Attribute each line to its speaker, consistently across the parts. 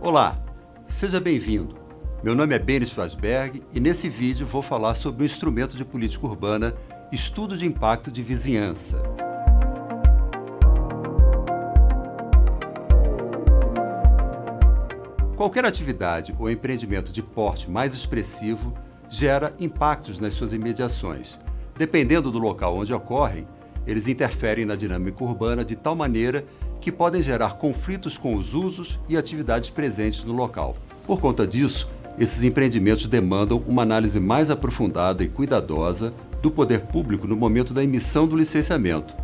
Speaker 1: Olá, seja bem-vindo. Meu nome é Benis Fasberg e nesse vídeo vou falar sobre o instrumento de política urbana Estudo de Impacto de Vizinhança. Qualquer atividade ou empreendimento de porte mais expressivo gera impactos nas suas imediações. Dependendo do local onde ocorrem, eles interferem na dinâmica urbana de tal maneira que podem gerar conflitos com os usos e atividades presentes no local. Por conta disso, esses empreendimentos demandam uma análise mais aprofundada e cuidadosa do poder público no momento da emissão do licenciamento.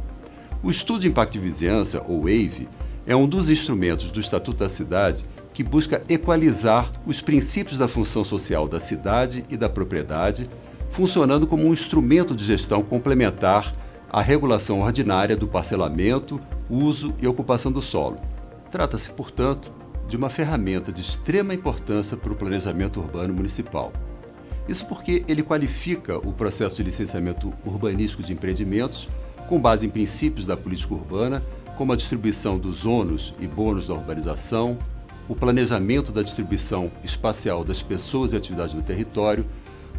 Speaker 1: O Estudo de Impacto de Vizinhança, ou EIV, é um dos instrumentos do Estatuto da Cidade que busca equalizar os princípios da função social da cidade e da propriedade, funcionando como um instrumento de gestão complementar à regulação ordinária do parcelamento, uso e ocupação do solo. Trata-se, portanto, de uma ferramenta de extrema importância para o planejamento urbano municipal. Isso porque ele qualifica o processo de licenciamento urbanístico de empreendimentos com base em princípios da política urbana, como a distribuição dos ônus e bônus da urbanização, o planejamento da distribuição espacial das pessoas e atividades no território,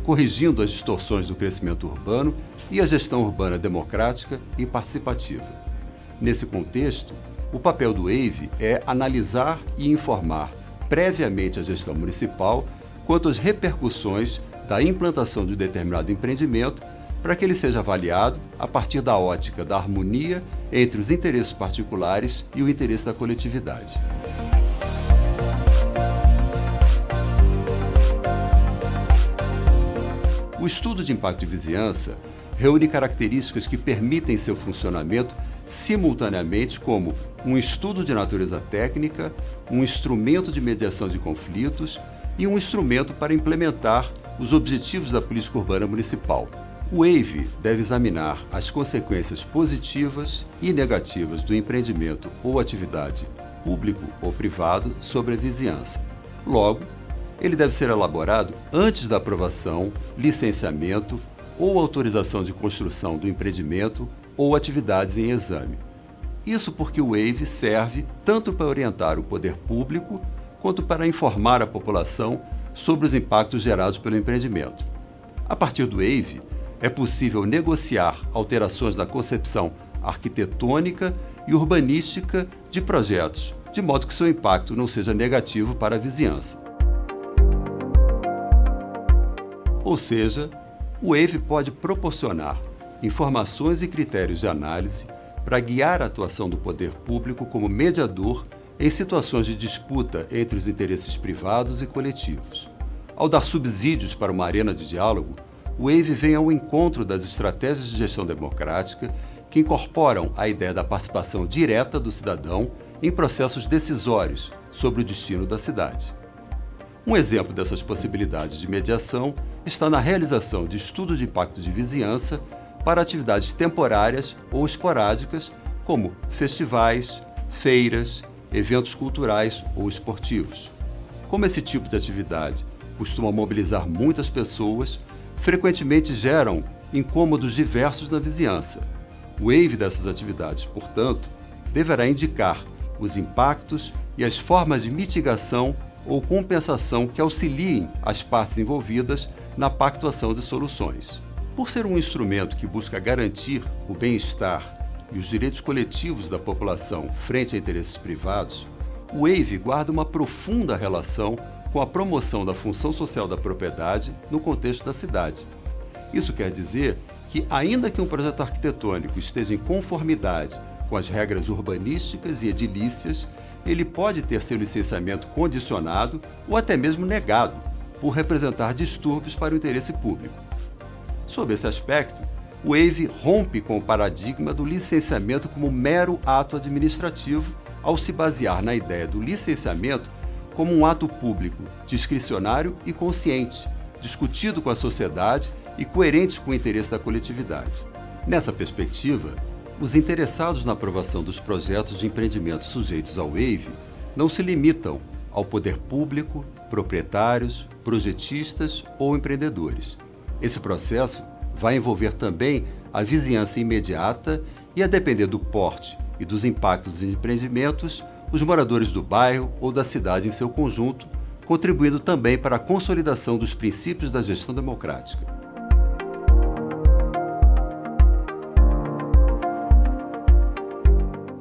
Speaker 1: corrigindo as distorções do crescimento urbano e a gestão urbana democrática e participativa. Nesse contexto, o papel do EIV é analisar e informar previamente a gestão municipal quanto às repercussões da implantação de um determinado empreendimento para que ele seja avaliado a partir da ótica da harmonia entre os interesses particulares e o interesse da coletividade. O estudo de impacto de vizinhança reúne características que permitem seu funcionamento simultaneamente como um estudo de natureza técnica, um instrumento de mediação de conflitos e um instrumento para implementar os objetivos da política urbana municipal. O EIV deve examinar as consequências positivas e negativas do empreendimento ou atividade público ou privado sobre a vizinhança. Logo, ele deve ser elaborado antes da aprovação, licenciamento ou autorização de construção do empreendimento ou atividades em exame. Isso porque o EIV serve tanto para orientar o poder público quanto para informar a população sobre os impactos gerados pelo empreendimento. A partir do EIV, é possível negociar alterações na concepção arquitetônica e urbanística de projetos, de modo que seu impacto não seja negativo para a vizinhança. Ou seja, o EIV pode proporcionar informações e critérios de análise para guiar a atuação do poder público como mediador em situações de disputa entre os interesses privados e coletivos. Ao dar subsídios para uma arena de diálogo, o EIV vem ao encontro das estratégias de gestão democrática que incorporam a ideia da participação direta do cidadão em processos decisórios sobre o destino da cidade. Um exemplo dessas possibilidades de mediação está na realização de estudos de impacto de vizinhança para atividades temporárias ou esporádicas, como festivais, feiras, eventos culturais ou esportivos. Como esse tipo de atividade costuma mobilizar muitas pessoas, frequentemente geram incômodos diversos na vizinhança. O EIV dessas atividades, portanto, deverá indicar os impactos e as formas de mitigação ou compensação que auxiliem as partes envolvidas na pactuação de soluções. Por ser um instrumento que busca garantir o bem-estar e os direitos coletivos da população frente a interesses privados, o EIV guarda uma profunda relação com a promoção da função social da propriedade no contexto da cidade. Isso quer dizer que, ainda que um projeto arquitetônico esteja em conformidade com as regras urbanísticas e edilícias, ele pode ter seu licenciamento condicionado ou até mesmo negado, por representar distúrbios para o interesse público. Sob esse aspecto, o EIV rompe com o paradigma do licenciamento como mero ato administrativo, ao se basear na ideia do licenciamento como um ato público, discricionário e consciente, discutido com a sociedade e coerente com o interesse da coletividade. Nessa perspectiva, os interessados na aprovação dos projetos de empreendimento sujeitos ao EIV não se limitam ao poder público, proprietários, projetistas ou empreendedores. Esse processo vai envolver também a vizinhança imediata e, a depender do porte e dos impactos dos empreendimentos, os moradores do bairro ou da cidade em seu conjunto, contribuindo também para a consolidação dos princípios da gestão democrática.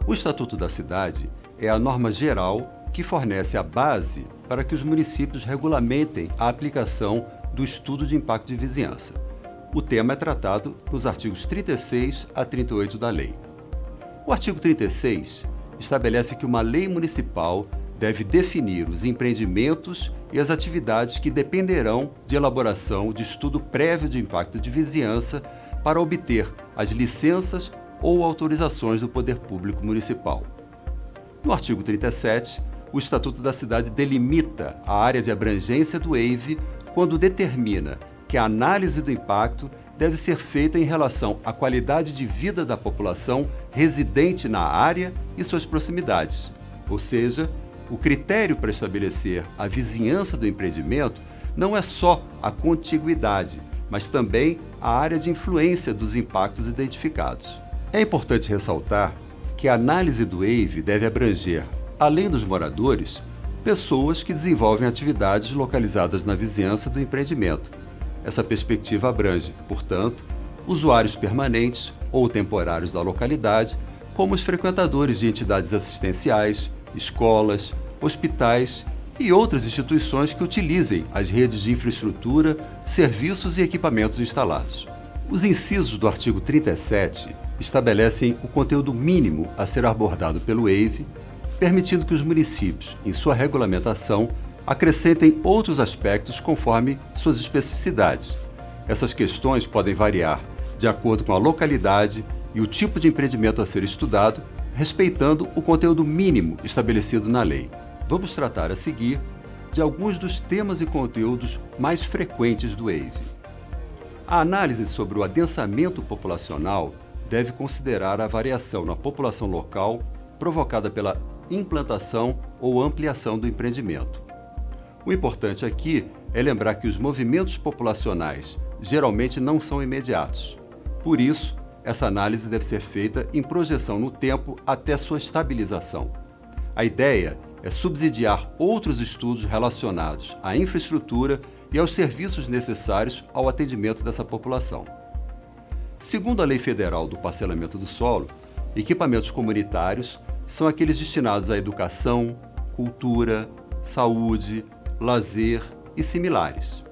Speaker 1: O Estatuto da Cidade é a norma geral que fornece a base para que os municípios regulamentem a aplicação do estudo de impacto de vizinhança. O tema é tratado nos artigos 36 a 38 da lei. O artigo 36 estabelece que uma lei municipal deve definir os empreendimentos e as atividades que dependerão de elaboração de estudo prévio de impacto de vizinhança para obter as licenças ou autorizações do Poder Público Municipal. No artigo 37, o Estatuto da Cidade delimita a área de abrangência do EIV quando determina que a análise do impacto deve ser feita em relação à qualidade de vida da população residente na área e suas proximidades. Ou seja, o critério para estabelecer a vizinhança do empreendimento não é só a contiguidade, mas também a área de influência dos impactos identificados. É importante ressaltar que a análise do EIV deve abranger, além dos moradores, pessoas que desenvolvem atividades localizadas na vizinhança do empreendimento. Essa perspectiva abrange, portanto, usuários permanentes ou temporários da localidade, como os frequentadores de entidades assistenciais, escolas, hospitais e outras instituições que utilizem as redes de infraestrutura, serviços e equipamentos instalados. Os incisos do artigo 37 estabelecem o conteúdo mínimo a ser abordado pelo EIV, permitindo que os municípios, em sua regulamentação, acrescentem outros aspectos conforme suas especificidades. Essas questões podem variar de acordo com a localidade e o tipo de empreendimento a ser estudado, respeitando o conteúdo mínimo estabelecido na lei. Vamos tratar a seguir de alguns dos temas e conteúdos mais frequentes do EIV. A análise sobre o adensamento populacional deve considerar a variação na população local provocada pela implantação ou ampliação do empreendimento. O importante aqui é lembrar que os movimentos populacionais geralmente não são imediatos. Por isso, essa análise deve ser feita em projeção no tempo até sua estabilização. A ideia é subsidiar outros estudos relacionados à infraestrutura e aos serviços necessários ao atendimento dessa população. Segundo a Lei Federal do Parcelamento do Solo, equipamentos comunitários são aqueles destinados à educação, cultura, saúde, lazer e similares.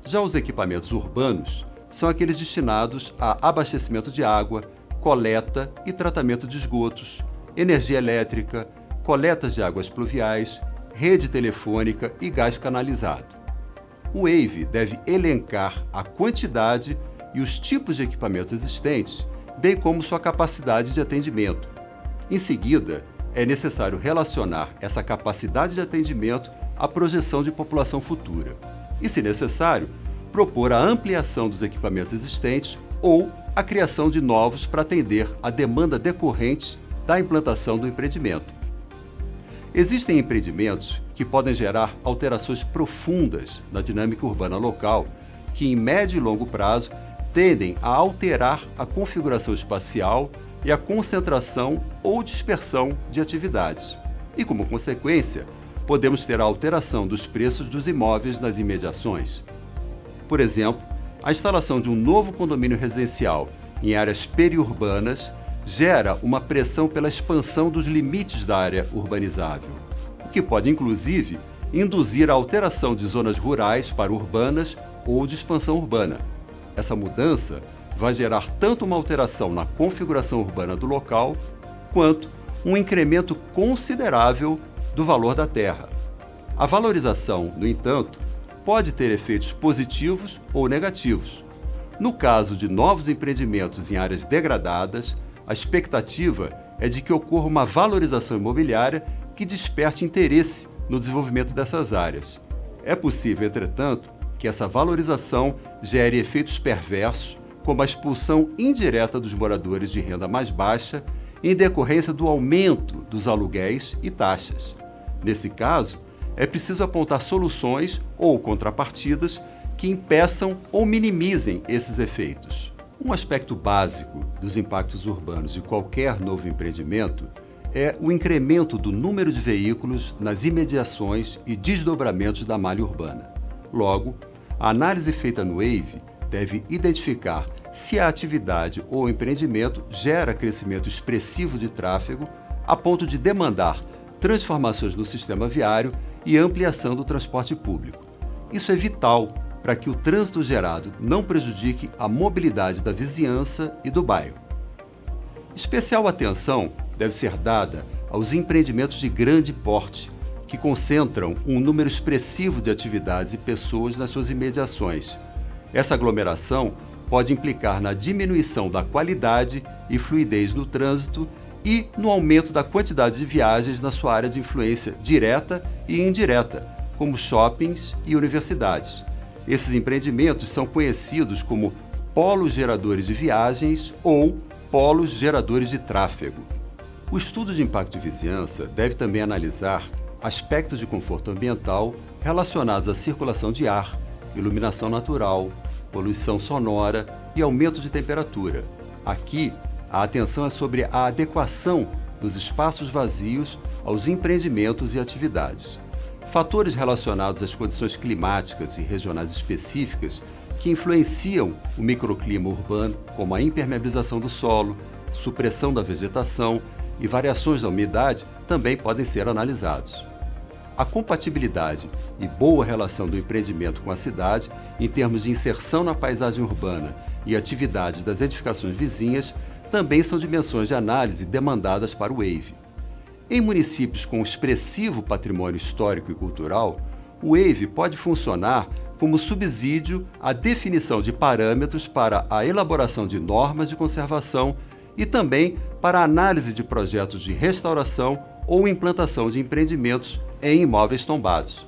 Speaker 1: Já os equipamentos urbanos são aqueles destinados a abastecimento de água, coleta e tratamento de esgotos, energia elétrica, coletas de águas pluviais, rede telefônica e gás canalizado. O EIV deve elencar a quantidade e os tipos de equipamentos existentes, bem como sua capacidade de atendimento. Em seguida, é necessário relacionar essa capacidade de atendimento à projeção de população futura e, se necessário, propor a ampliação dos equipamentos existentes ou a criação de novos para atender à demanda decorrente da implantação do empreendimento. Existem empreendimentos que podem gerar alterações profundas na dinâmica urbana local, que em médio e longo prazo tendem a alterar a configuração espacial e a concentração ou dispersão de atividades. E, como consequência, podemos ter a alteração dos preços dos imóveis nas imediações. Por exemplo, a instalação de um novo condomínio residencial em áreas periurbanas gera uma pressão pela expansão dos limites da área urbanizável, o que pode, inclusive, induzir a alteração de zonas rurais para urbanas ou de expansão urbana. Essa mudança vai gerar tanto uma alteração na configuração urbana do local, quanto um incremento considerável do valor da terra. A valorização, no entanto, pode ter efeitos positivos ou negativos. No caso de novos empreendimentos em áreas degradadas, a expectativa é de que ocorra uma valorização imobiliária que desperte interesse no desenvolvimento dessas áreas. É possível, entretanto, que essa valorização gere efeitos perversos, como a expulsão indireta dos moradores de renda mais baixa, em decorrência do aumento dos aluguéis e taxas. Nesse caso, é preciso apontar soluções ou contrapartidas que impeçam ou minimizem esses efeitos. Um aspecto básico dos impactos urbanos de qualquer novo empreendimento é o incremento do número de veículos nas imediações e desdobramentos da malha urbana. Logo, a análise feita no WAVE deve identificar se a atividade ou empreendimento gera crescimento expressivo de tráfego a ponto de demandar transformações no sistema viário e ampliação do transporte público. Isso é vital para que o trânsito gerado não prejudique a mobilidade da vizinhança e do bairro. Especial atenção deve ser dada aos empreendimentos de grande porte, que concentram um número expressivo de atividades e pessoas nas suas imediações. Essa aglomeração pode implicar na diminuição da qualidade e fluidez no trânsito e no aumento da quantidade de viagens na sua área de influência direta e indireta, como shoppings e universidades. Esses empreendimentos são conhecidos como polos geradores de viagens ou polos geradores de tráfego. O estudo de impacto de vizinhança deve também analisar aspectos de conforto ambiental relacionados à circulação de ar, iluminação natural, poluição sonora e aumento de temperatura. Aqui, a atenção é sobre a adequação dos espaços vazios aos empreendimentos e atividades. Fatores relacionados às condições climáticas e regionais específicas que influenciam o microclima urbano, como a impermeabilização do solo, supressão da vegetação e variações da umidade, também podem ser analisados. A compatibilidade e boa relação do empreendimento com a cidade, em termos de inserção na paisagem urbana e atividades das edificações vizinhas, também são dimensões de análise demandadas para o WAVE. Em municípios com expressivo patrimônio histórico e cultural, o WAVE pode funcionar como subsídio à definição de parâmetros para a elaboração de normas de conservação e também para a análise de projetos de restauração ou implantação de empreendimentos em imóveis tombados.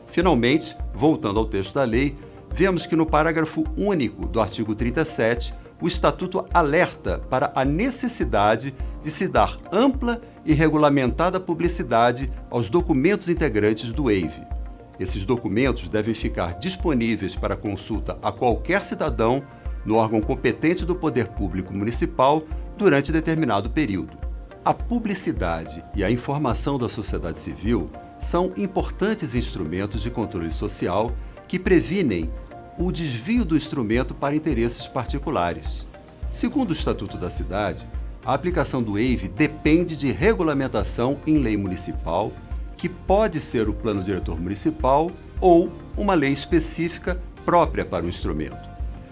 Speaker 1: Finalmente, voltando ao texto da lei, vemos que no parágrafo único do artigo 37, o Estatuto alerta para a necessidade de se dar ampla e regulamentada publicidade aos documentos integrantes do WAVE. Esses documentos devem ficar disponíveis para consulta a qualquer cidadão no órgão competente do poder público municipal durante determinado período. A publicidade e a informação da sociedade civil são importantes instrumentos de controle social que previnem o desvio do instrumento para interesses particulares. Segundo o Estatuto da Cidade, a aplicação do WAVE depende de regulamentação em lei municipal, que pode ser o Plano Diretor Municipal ou uma lei específica própria para o instrumento.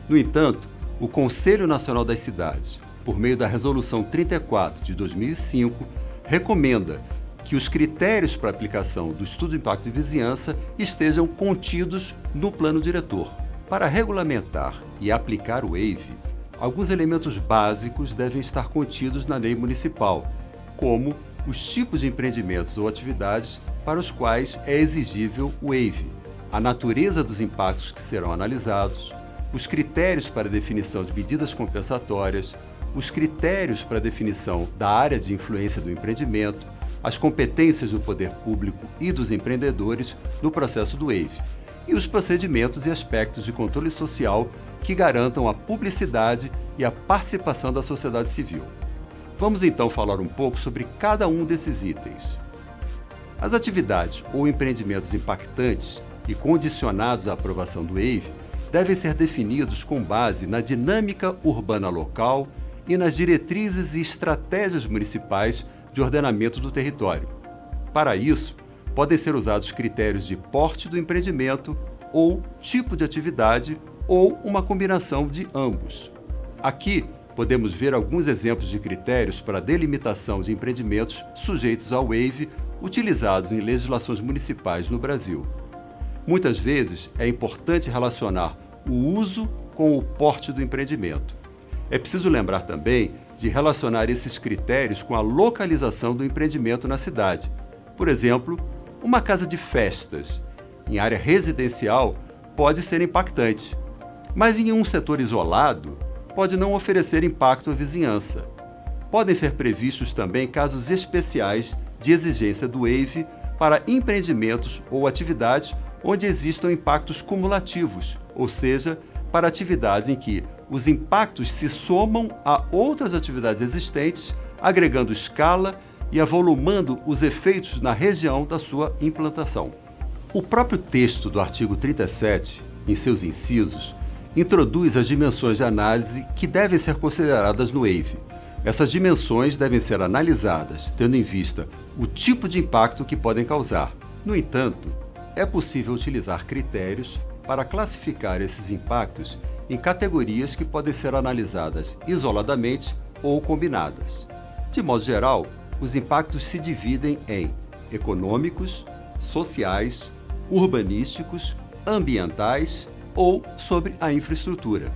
Speaker 1: No entanto, o Conselho Nacional das Cidades, por meio da Resolução 34 de 2005, recomenda que os critérios para a aplicação do estudo de impacto de vizinhança estejam contidos no plano diretor. Para regulamentar e aplicar o WAVE, alguns elementos básicos devem estar contidos na lei municipal, como os tipos de empreendimentos ou atividades para os quais é exigível o WAVE, a natureza dos impactos que serão analisados, os critérios para a definição de medidas compensatórias, os critérios para a definição da área de influência do empreendimento, as competências do poder público e dos empreendedores no processo do WAVE, e os procedimentos e aspectos de controle social que garantam a publicidade e a participação da sociedade civil. Vamos então falar um pouco sobre cada um desses itens. As atividades ou empreendimentos impactantes e condicionados à aprovação do WAVE devem ser definidos com base na dinâmica urbana local e nas diretrizes e estratégias municipais de ordenamento do território. Para isso, podem ser usados critérios de porte do empreendimento ou tipo de atividade ou uma combinação de ambos. Aqui, podemos ver alguns exemplos de critérios para a delimitação de empreendimentos sujeitos ao WAVE utilizados em legislações municipais no Brasil. Muitas vezes, é importante relacionar o uso com o porte do empreendimento. É preciso lembrar também de relacionar esses critérios com a localização do empreendimento na cidade. Por exemplo, uma casa de festas em área residencial pode ser impactante, mas em um setor isolado pode não oferecer impacto à vizinhança. Podem ser previstos também casos especiais de exigência do WAVE para empreendimentos ou atividades onde existam impactos cumulativos, ou seja, para atividades em que os impactos se somam a outras atividades existentes, agregando escala e avolumando os efeitos na região da sua implantação. O próprio texto do artigo 37, em seus incisos, introduz as dimensões de análise que devem ser consideradas no WAVE. Essas dimensões devem ser analisadas, tendo em vista o tipo de impacto que podem causar. No entanto, é possível utilizar critérios para classificar esses impactos em categorias que podem ser analisadas isoladamente ou combinadas. De modo geral, os impactos se dividem em econômicos, sociais, urbanísticos, ambientais ou sobre a infraestrutura.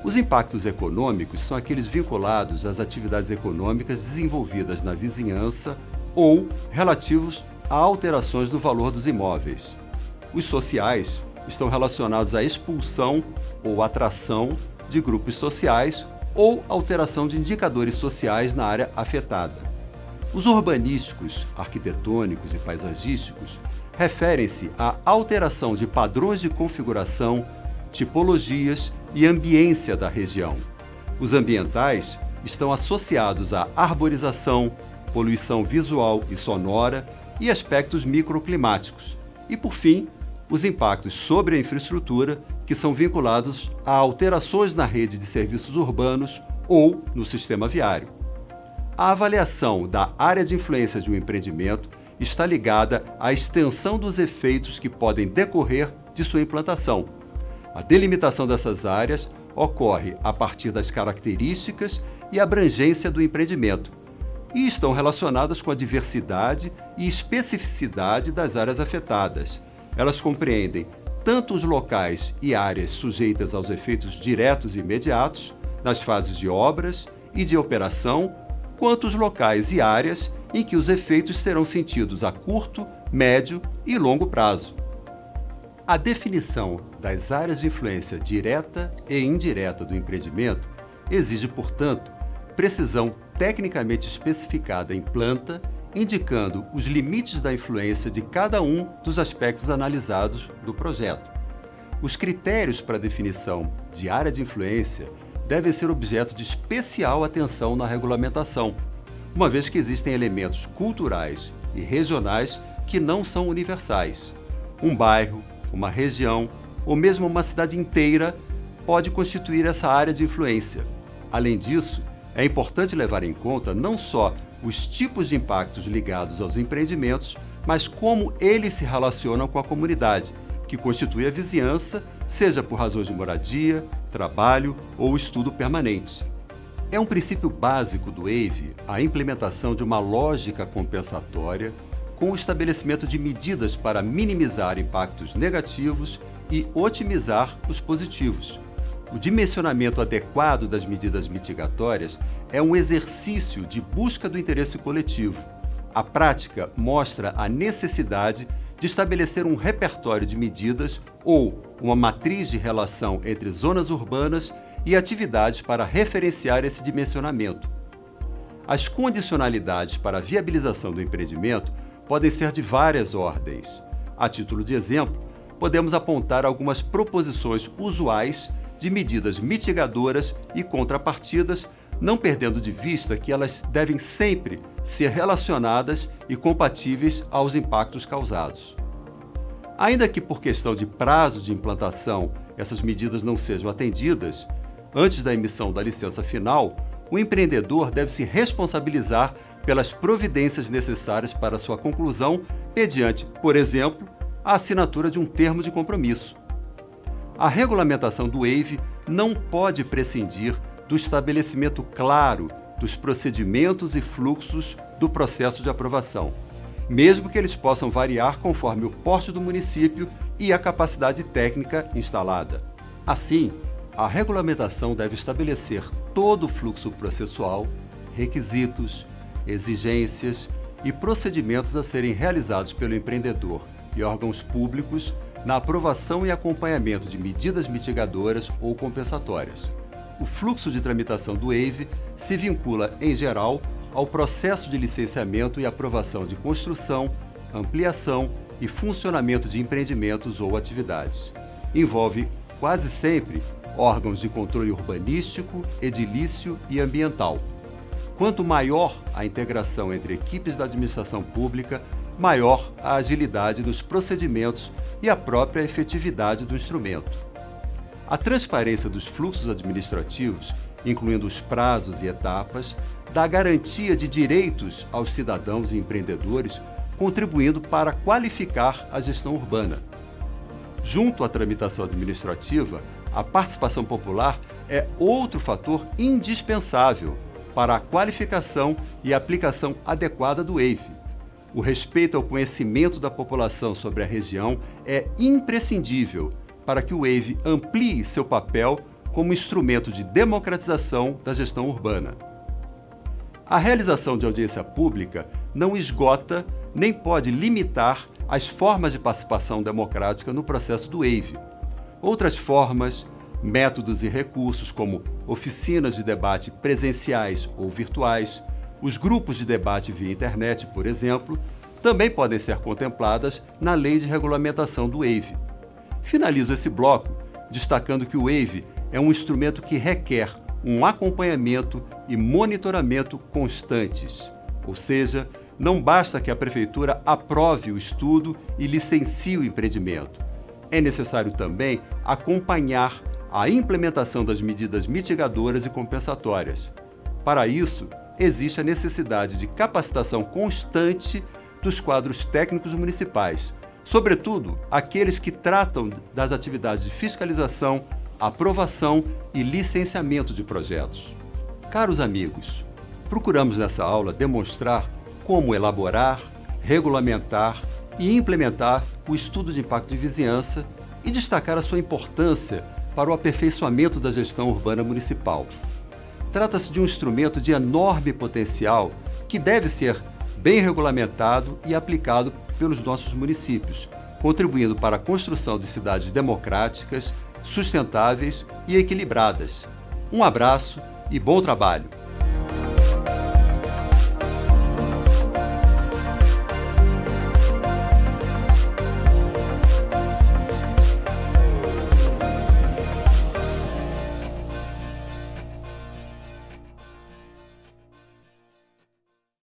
Speaker 1: Os impactos econômicos são aqueles vinculados às atividades econômicas desenvolvidas na vizinhança ou relativos a alterações do valor dos imóveis. Os sociais estão relacionados à expulsão ou atração de grupos sociais ou alteração de indicadores sociais na área afetada. Os urbanísticos, arquitetônicos e paisagísticos referem-se à alteração de padrões de configuração, tipologias e ambiência da região. Os ambientais estão associados à arborização, poluição visual e sonora e aspectos microclimáticos. E, por fim, os impactos sobre a infraestrutura, que são vinculados a alterações na rede de serviços urbanos ou no sistema viário. A avaliação da área de influência de um empreendimento está ligada à extensão dos efeitos que podem decorrer de sua implantação. A delimitação dessas áreas ocorre a partir das características e abrangência do empreendimento e estão relacionadas com a diversidade e especificidade das áreas afetadas. Elas compreendem tanto os locais e áreas sujeitas aos efeitos diretos e imediatos, nas fases de obras e de operação, quanto os locais e áreas em que os efeitos serão sentidos a curto, médio e longo prazo. A definição das áreas de influência direta e indireta do empreendimento exige, portanto, precisão tecnicamente especificada em planta, indicando os limites da influência de cada um dos aspectos analisados do projeto. Os critérios para a definição de área de influência devem ser objeto de especial atenção na regulamentação, uma vez que existem elementos culturais e regionais que não são universais. Um bairro, uma região ou mesmo uma cidade inteira pode constituir essa área de influência. Além disso, é importante levar em conta não só os tipos de impactos ligados aos empreendimentos, mas como eles se relacionam com a comunidade, que constitui a vizinhança, seja por razões de moradia, trabalho ou estudo permanente. É um princípio básico do WAVE a implementação de uma lógica compensatória com o estabelecimento de medidas para minimizar impactos negativos e otimizar os positivos. O dimensionamento adequado das medidas mitigatórias é um exercício de busca do interesse coletivo. A prática mostra a necessidade de estabelecer um repertório de medidas ou uma matriz de relação entre zonas urbanas e atividades para referenciar esse dimensionamento. As condicionalidades para a viabilização do empreendimento podem ser de várias ordens. A título de exemplo, podemos apontar algumas proposições usuais de medidas mitigadoras e contrapartidas, não perdendo de vista que elas devem sempre ser relacionadas e compatíveis aos impactos causados. Ainda que por questão de prazo de implantação essas medidas não sejam atendidas, antes da emissão da licença final, o empreendedor deve se responsabilizar pelas providências necessárias para sua conclusão mediante, por exemplo, a assinatura de um termo de compromisso. A regulamentação do WAVE não pode prescindir do estabelecimento claro dos procedimentos e fluxos do processo de aprovação, mesmo que eles possam variar conforme o porte do município e a capacidade técnica instalada. Assim, a regulamentação deve estabelecer todo o fluxo processual, requisitos, exigências e procedimentos a serem realizados pelo empreendedor e órgãos públicos na aprovação e acompanhamento de medidas mitigadoras ou compensatórias. O fluxo de tramitação do WAVE se vincula, em geral, ao processo de licenciamento e aprovação de construção, ampliação e funcionamento de empreendimentos ou atividades. Envolve, quase sempre, órgãos de controle urbanístico, edilício e ambiental. Quanto maior a integração entre equipes da administração pública, maior a agilidade nos procedimentos e a própria efetividade do instrumento. A transparência dos fluxos administrativos, incluindo os prazos e etapas, dá garantia de direitos aos cidadãos e empreendedores, contribuindo para qualificar a gestão urbana. Junto à tramitação administrativa, a participação popular é outro fator indispensável para a qualificação e aplicação adequada do EIV. O respeito ao conhecimento da população sobre a região é imprescindível para que o EIV amplie seu papel como instrumento de democratização da gestão urbana. A realização de audiência pública não esgota nem pode limitar as formas de participação democrática no processo do EIV. Outras formas, métodos e recursos, como oficinas de debate presenciais ou virtuais, os grupos de debate via internet, por exemplo, também podem ser contempladas na Lei de Regulamentação do EIV. Finalizo esse bloco destacando que o EIV é um instrumento que requer um acompanhamento e monitoramento constantes, ou seja, não basta que a Prefeitura aprove o estudo e licencie o empreendimento. É necessário também acompanhar a implementação das medidas mitigadoras e compensatórias. Para isso, existe a necessidade de capacitação constante dos quadros técnicos municipais, sobretudo aqueles que tratam das atividades de fiscalização, aprovação e licenciamento de projetos. Caros amigos, procuramos nessa aula demonstrar como elaborar, regulamentar e implementar o estudo de impacto de vizinhança e destacar a sua importância para o aperfeiçoamento da gestão urbana municipal. Trata-se de um instrumento de enorme potencial que deve ser bem regulamentado e aplicado pelos nossos municípios, contribuindo para a construção de cidades democráticas, sustentáveis e equilibradas. Um abraço e bom trabalho!